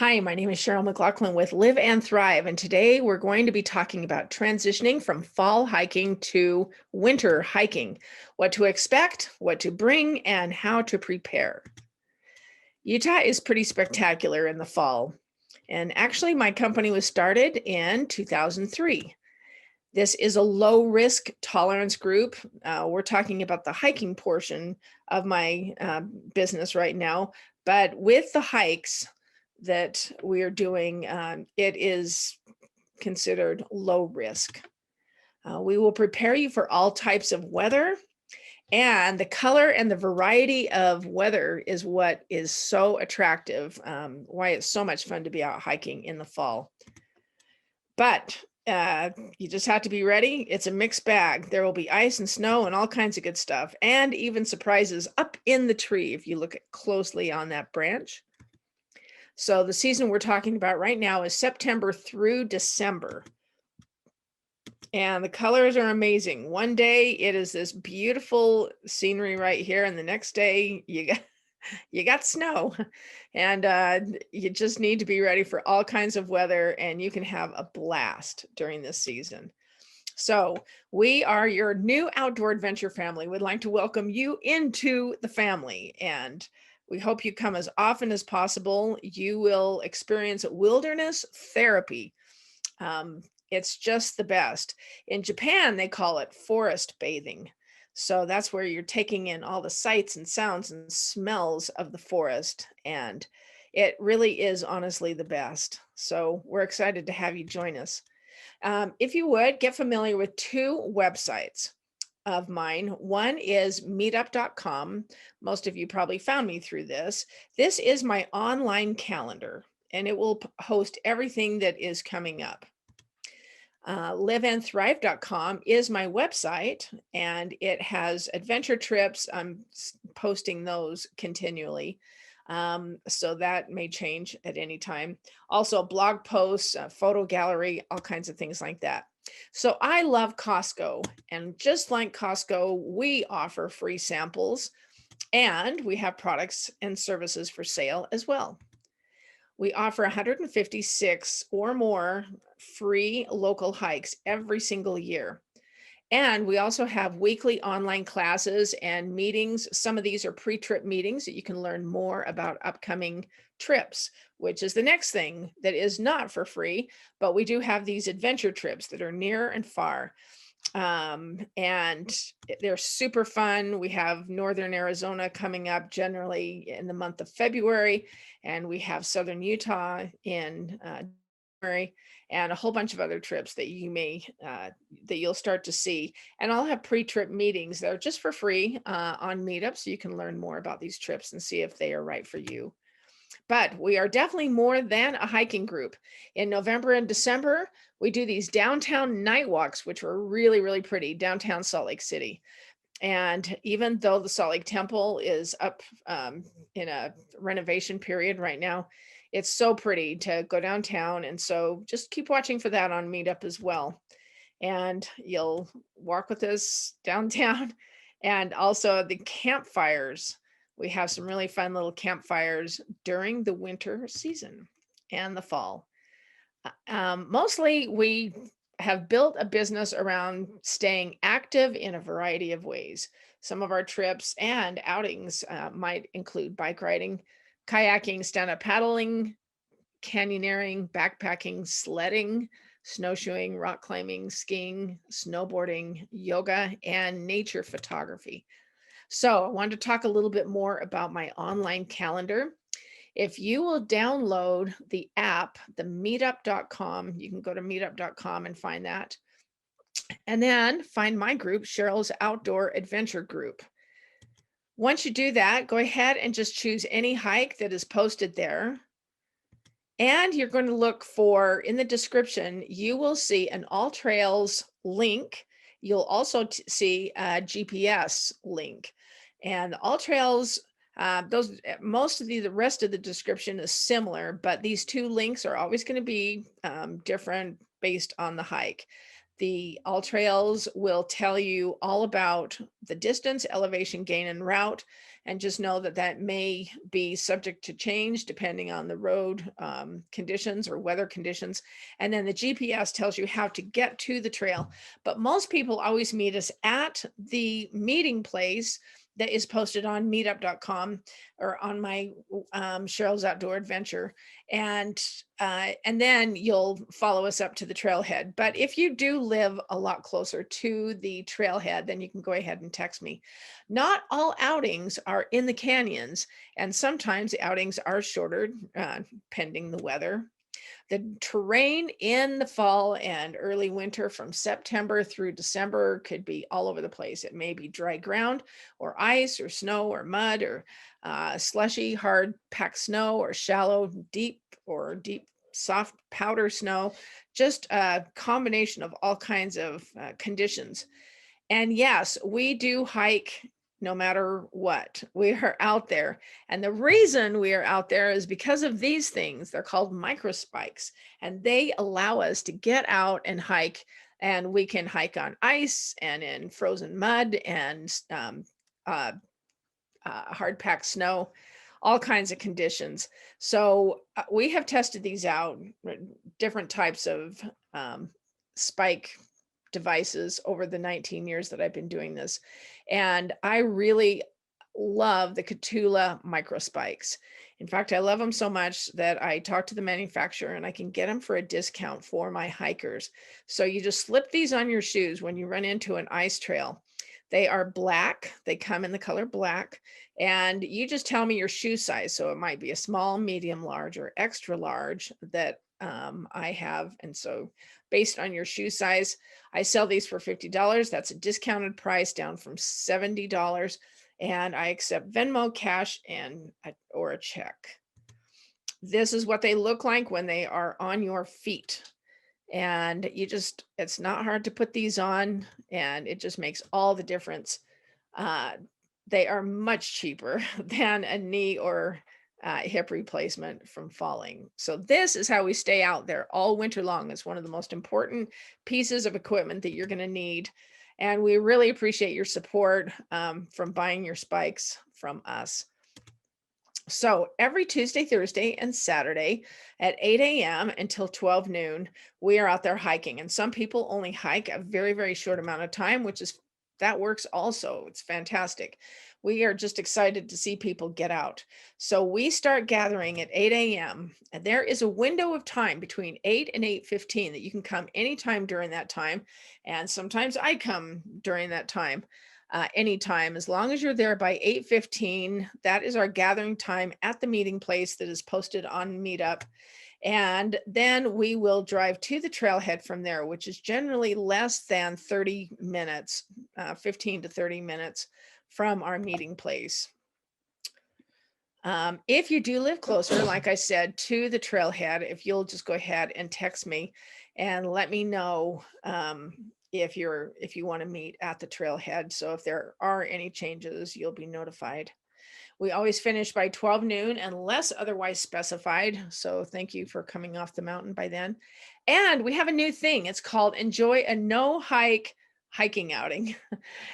Hi, my name is Cheryl McLaughlin with Live and Thrive, and today we're going to be talking about transitioning from fall hiking to winter hiking, what to expect, what to bring, and how to prepare. Utah is pretty spectacular in the fall, and actually my company was started in 2003. This is a low risk tolerance group. We're talking about the hiking portion of my business right now, but with the hikes that we are doing, it is considered low risk. We will prepare you for all types of weather, and the color and the variety of weather is what is so attractive, why it's so much fun to be out hiking in the fall. But you just have to be ready. It's a mixed bag. There will be ice and snow and all kinds of good stuff, and even surprises up in the tree if you look closely on that branch. So the season we're talking about right now is September through December. And the colors are amazing. One day it is this beautiful scenery right here, and the next day you got snow, and you just need to be ready for all kinds of weather, and you can have a blast during this season. So we are your new outdoor adventure family. We'd like to welcome you into the family, and we hope you come as often as possible. You will experience wilderness therapy. It's just the best. In Japan, they call it forest bathing. So that's where you're taking in all the sights and sounds and smells of the forest. And it really is honestly the best. So we're excited to have you join us. If you would, get familiar with two websites of mine. One is meetup.com. Most of you probably found me through this. This is my online calendar, and it will host everything that is coming up. Liveandthrive.com is my website, and it has adventure trips. I'm posting those continually. So that may change at any time. Also blog posts, photo gallery, all kinds of things like that. So I love Costco, and just like Costco, we offer free samples, and we have products and services for sale as well. We offer 156 or more free local hikes every single year. And we also have weekly online classes and meetings. Some of these are pre-trip meetings that you can learn more about upcoming trips, which is the next thing that is not for free, but we do have these adventure trips that are near and far. And they're super fun. We have Northern Arizona coming up generally in the month of February, and we have Southern Utah in January, and a whole bunch of other trips that you'll start to see. And I'll have pre-trip meetings that are just for free on Meetup, so you can learn more about these trips and see if they are right for you. But we are definitely more than a hiking group. In November and December, we do these downtown night walks, which were really, really pretty, downtown Salt Lake City. And even though the Salt Lake Temple is up in a renovation period right now, it's so pretty to go downtown. And so just keep watching for that on Meetup as well. And you'll walk with us downtown. And also the campfires. We have some really fun little campfires during the winter season and the fall. Mostly we have built a business around staying active in a variety of ways. Some of our trips and outings might include bike riding, kayaking, stand-up paddling, canyoneering, backpacking, sledding, snowshoeing, rock climbing, skiing, snowboarding, yoga, and nature photography. So I wanted to talk a little bit more about my online calendar. If you will download the app, the meetup.com, you can go to meetup.com and find that. And then find my group, Cheryl's Outdoor Adventure Group. Once you do that, go ahead and just choose any hike that is posted there. And you're going to look for, in the description, you will see an All Trails link. You'll also see a GPS link. And All Trails, most of the rest of the description is similar, but these two links are always going to be different based on the hike. The All Trails will tell you all about the distance, elevation, gain, and route, And just know that that may be subject to change depending on the road conditions or weather conditions. And then the GPS tells you how to get to the trail. But most people always meet us at the meeting place that is posted on meetup.com or on my Cheryl's Outdoor Adventure. And then you'll follow us up to the trailhead. But if you do live a lot closer to the trailhead, then you can go ahead and text me. Not all outings are in the canyons, and sometimes the outings are shorter, pending the weather. The terrain in the fall and early winter from September through December could be all over the place. It may be dry ground or ice or snow or mud or slushy, hard packed snow or shallow, deep soft powder snow, just a combination of all kinds of conditions. And yes, we do hike no matter what. We are out there. And the reason we are out there is because of these things. They're called microspikes, and they allow us to get out and hike. And we can hike on ice and in frozen mud and hard packed snow, all kinds of conditions. So we have tested these out, different types of spike devices over the 19 years that I've been doing this. And I really love the Catula microspikes. In fact, I love them so much that I talked to the manufacturer and I can get them for a discount for my hikers. So you just slip these on your shoes when you run into an ice trail. They are black. They come in the color black. And you just tell me your shoe size. So it might be a small, medium, large, or extra large that I have. And so based on your shoe size, I sell these for $50. That's a discounted price down from $70. And I accept Venmo, cash, or a check. This is what they look like when they are on your feet. And it's not hard to put these on, and it just makes all the difference. They are much cheaper than a knee or hip replacement from falling. So this is how we stay out there all winter long. It's one of the most important pieces of equipment that you're going to need. And we really appreciate your support from buying your spikes from us. So every Tuesday, Thursday, and Saturday at 8 a.m. until 12 noon, we are out there hiking. And some people only hike a very, very short amount of time, that works also. It's fantastic. We are just excited to see people get out. So we start gathering at 8 a.m. and there is a window of time between 8 and 8:15 that you can come anytime during that time. And sometimes I come during that time. Anytime, as long as you're there by 8:15, that is our gathering time at the meeting place that is posted on Meetup. And then we will drive to the trailhead from there, which is generally less than 30 minutes, 15 to 30 minutes from our meeting place. If you do live closer, like I said, to the trailhead, if you'll just go ahead and text me and let me know if you want to meet at the trailhead. So if there are any changes, you'll be notified. We always finish by 12 noon unless otherwise specified. So thank you for coming off the mountain by then. And we have a new thing. It's called Enjoy a No Hike hiking outing.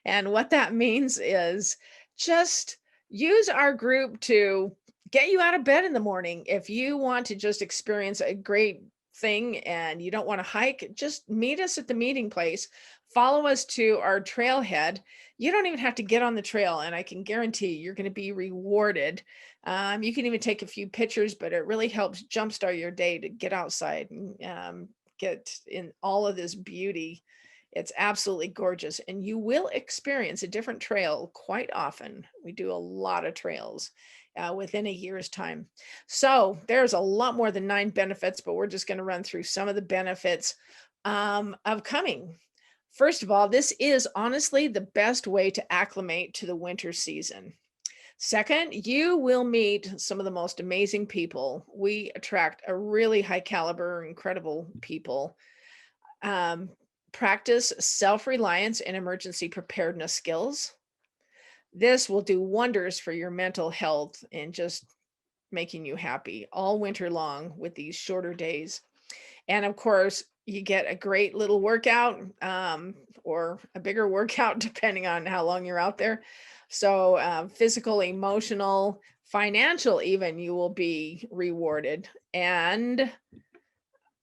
And what that means is just use our group to get you out of bed in the morning. If you want to just experience a great thing and you don't want to hike, just meet us at the meeting place. Follow us to our trailhead. You don't even have to get on the trail, and I can guarantee you're going to be rewarded. You can even take a few pictures, but it really helps jumpstart your day to get outside and get in all of this beauty. It's absolutely gorgeous, and you will experience a different trail quite often. We do a lot of trails within a year's time. So there's a lot more than 9 benefits, but we're just going to run through some of the benefits of coming. First of all, this is honestly the best way to acclimate to the winter season. Second, you will meet some of the most amazing people. We attract a really high caliber, incredible people. Practice self-reliance and emergency preparedness skills. This will do wonders for your mental health and just making you happy all winter long with these shorter days. And of course, you get a great little workout or a bigger workout, depending on how long you're out there. So physical, emotional, financial, even you will be rewarded, and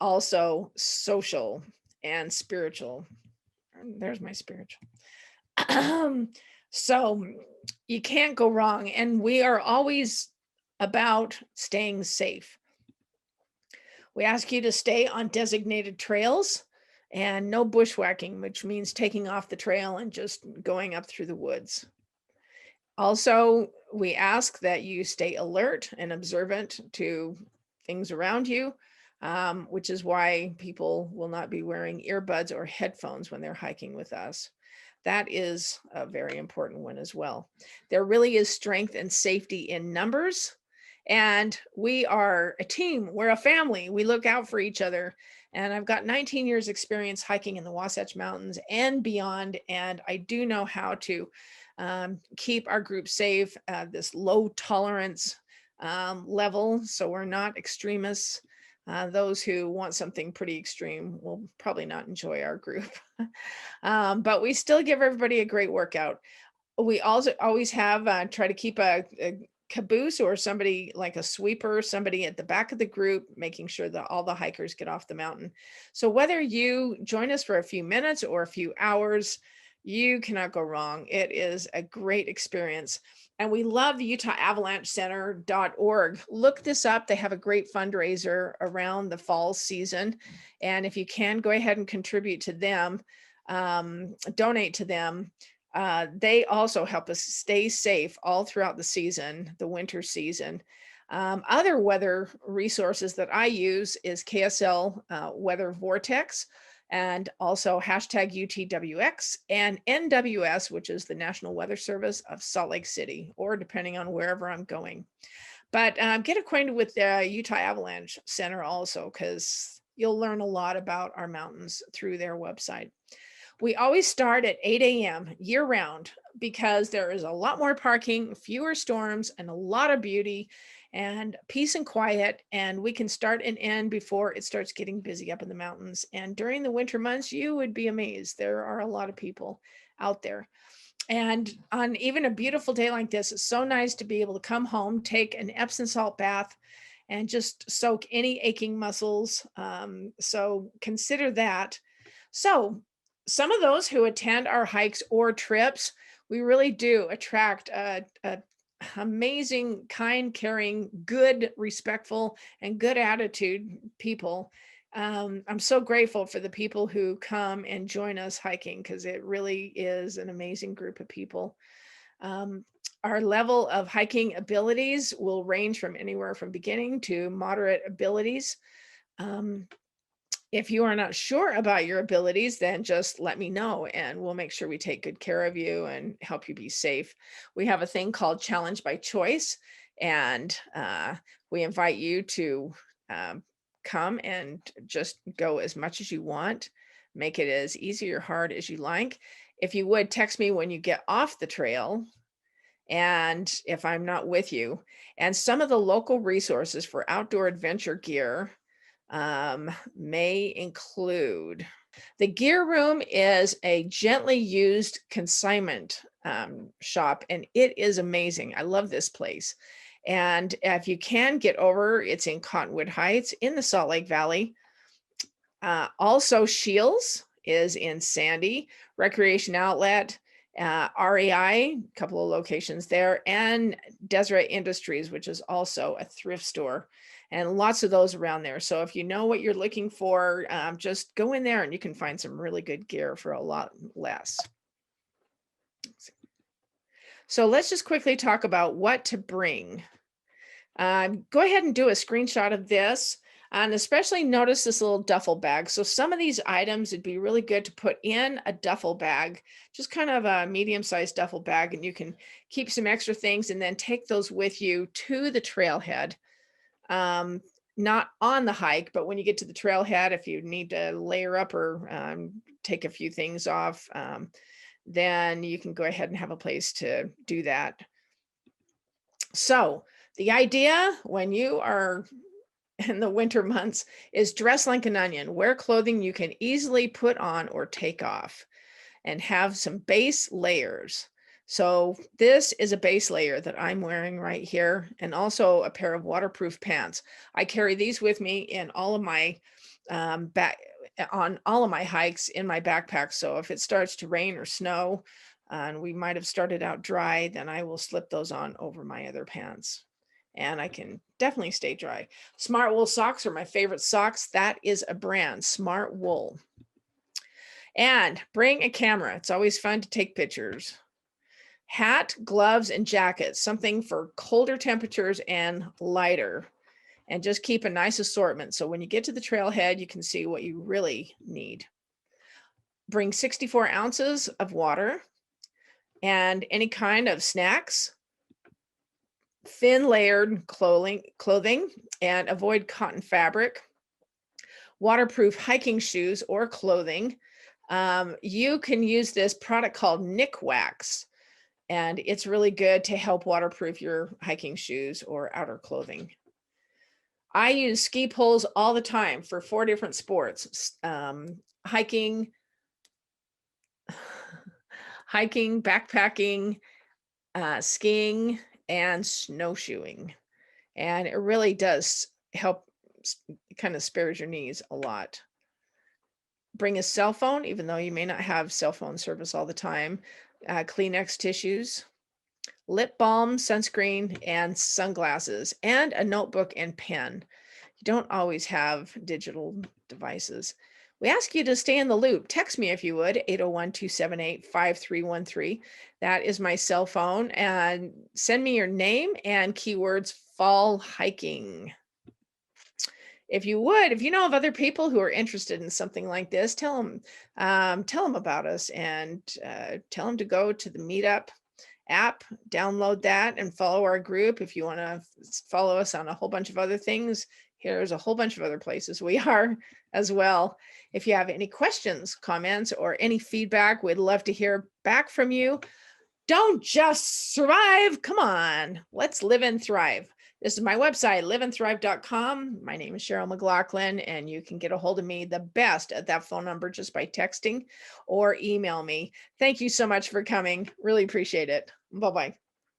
also social and spiritual. There's my spiritual. So you can't go wrong. And we are always about staying safe. We ask you to stay on designated trails and no bushwhacking, which means taking off the trail and just going up through the woods. Also, we ask that you stay alert and observant to things around you, which is why people will not be wearing earbuds or headphones when they're hiking with us. That is a very important one as well. There really is strength and safety in numbers. And we are a team. We're a family. We look out for each other. And I've got 19 years experience hiking in the Wasatch Mountains and beyond. And I do know how to keep our group safe at this low tolerance level. So we're not extremists. Those who want something pretty extreme will probably not enjoy our group. But we still give everybody a great workout. We also always have try to keep a caboose or somebody like a sweeper, somebody at the back of the group, making sure that all the hikers get off the mountain. So whether you join us for a few minutes or a few hours, you cannot go wrong. It is a great experience. And we love the UtahAvalancheCenter.org. Look this up. They have a great fundraiser around the fall season. And if you can, go ahead and contribute to them, donate to them. They also help us stay safe all throughout the season, the winter season. Other weather resources that I use is KSL Weather Vortex, and also hashtag UTWX and NWS, which is the National Weather Service of Salt Lake City, or depending on wherever I'm going. But get acquainted with the Utah Avalanche Center also, because you'll learn a lot about our mountains through their website. We always start at 8 a.m. year round because there is a lot more parking, fewer storms, and a lot of beauty and peace and quiet. And we can start and end before it starts getting busy up in the mountains. And during the winter months, you would be amazed. There are a lot of people out there. And on even a beautiful day like this, it's so nice to be able to come home, take an Epsom salt bath, and just soak any aching muscles. So consider that. So some of those who attend our hikes or trips, we really do attract a amazing, kind, caring, good, respectful, and good attitude people. I'm so grateful for the people who come and join us hiking, because it really is an amazing group of people. Our level of hiking abilities will range from anywhere from beginning to moderate abilities. If you are not sure about your abilities, then just let me know and we'll make sure we take good care of you and help you be safe. We have a thing called Challenge by Choice, and we invite you to come and just go as much as you want. Make it as easy or hard as you like. If you would, text me when you get off the trail and if I'm not with you. And some of the local resources for outdoor adventure gear may include the Gear Room is a gently used consignment shop, and it is amazing. I love this place. And if you can get over, it's in Cottonwood Heights in the Salt Lake Valley. Also, Shields is in Sandy, Recreation Outlet, REI, a couple of locations there, and Deseret Industries, which is also a thrift store. And lots of those around there. So if you know what you're looking for, just go in there and you can find some really good gear for a lot less. So let's just quickly talk about what to bring. Go ahead and do a screenshot of this, and especially notice this little duffel bag. So some of these items, it'd be really good to put in a duffel bag, just kind of a medium-sized duffel bag, and you can keep some extra things and then take those with you to the trailhead. Not on the hike, but when you get to the trailhead, if you need to layer up or take a few things off, then you can go ahead and have a place to do that. So the idea when you are in the winter months is dress like an onion. Wear clothing you can easily put on or take off, and have some base layers. So this is a base layer that I'm wearing right here, and also a pair of waterproof pants. I carry these with me in all of my back on all of my hikes in my backpack. So if it starts to rain or snow, and we might have started out dry, then I will slip those on over my other pants. And I can definitely stay dry. Smart Wool socks are my favorite socks. That is a brand, Smart Wool. And bring a camera. It's always fun to take pictures. Hat, gloves, and jackets, something for colder temperatures and lighter. And just keep a nice assortment. So when you get to the trailhead, you can see what you really need. Bring 64 ounces of water and any kind of snacks, thin layered clothing, and avoid cotton fabric, waterproof hiking shoes or clothing. You can use this product called Nick Wax, and it's really good to help waterproof your hiking shoes or outer clothing. I use ski poles all the time for 4 different sports, hiking, backpacking, skiing, and snowshoeing. And it really does help, kind of spares your knees a lot. Bring a cell phone, even though you may not have cell phone service all the time. Kleenex tissues, lip balm, sunscreen, and sunglasses, and a notebook and pen. You don't always have digital devices. We ask you to stay in the loop. Text me if you would, 801-278-5313. That is my cell phone. And send me your name and keywords fall hiking. If you would, if you know of other people who are interested in something like this, tell them about us, and tell them to go to the Meetup app, download that, and follow our group. If you want to follow us on a whole bunch of other things, here's a whole bunch of other places we are as well. If you have any questions, comments, or any feedback, we'd love to hear back from you. Don't just survive. Come on, let's live and thrive. This is my website, liveandthrive.com. My name is Cheryl McLaughlin, and you can get a hold of me the best at that phone number just by texting or email me. Thank you so much for coming. Really appreciate it. Bye-bye.